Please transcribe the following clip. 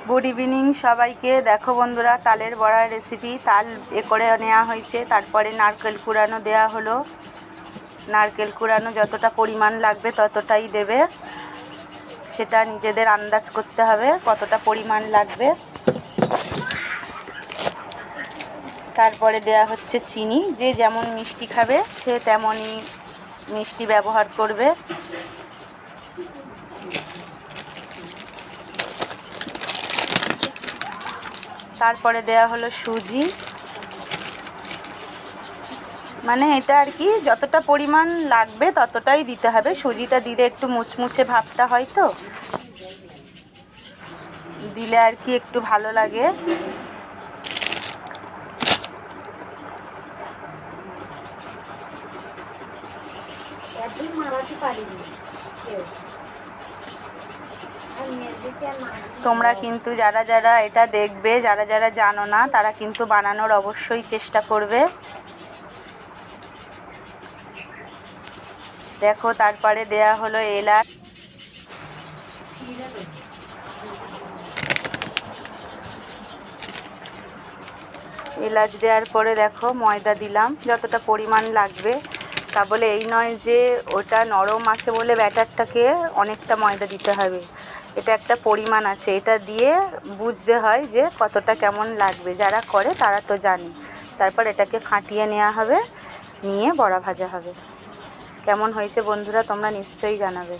Good evening সবাইকে। দেখো বন্ধুরা, তালের বড়ার রেসিপি। তাল করে নেওয়া হয়েছে, তারপরে নারকেল কুড়ানো দেওয়া হলো। নারকেল কুড়ানো যতটা পরিমাণ লাগবে ততটাই দেবে, সেটা নিজেদের আন্দাজ করতে হবে কতটা পরিমাণ লাগবে। তারপরে দেয়া হচ্ছে চিনি, যে যেমন মিষ্টি খাবে সে তেমনই মিষ্টি ব্যবহার করবে। তারপরে দেয়া হলো সুজি, মানে এটা আর কি যতটা পরিমাণ লাগবে ততটাই দিতে হবে। সুজিটা দিলে একটু মুচমুচে ভাবটা হয়, তো দিলে আর কি একটু ভালো লাগে। তোমরা কিন্তু যারা যারা এটা দেখবে, যারা যারা জানো না, তারা কিন্তু বানানোর অবশ্যই চেষ্টা করবে। দেখো, তারপরে দেয়া হলো এলাচ। এলাচ দেওয়ার পরে দেখো ময়দা দিলাম যতটা পরিমাণ লাগবে। তা বলে এই নয় যে ওটা নরম আছে বলে ব্যাটারটাকে অনেকটা ময়দা দিতে হবে। এটা একটা পরিমাণ আছে, এটা দিয়ে বুঝতে হয় যে কতটা কেমন লাগবে। যারা করে তারা তো জানে। তারপর এটাকে ফাটিয়ে নেওয়া হবে, নিয়ে বড়া ভাজা হবে। কেমন হয়েছে বন্ধুরা তোমরা নিশ্চয়ই জানাবে।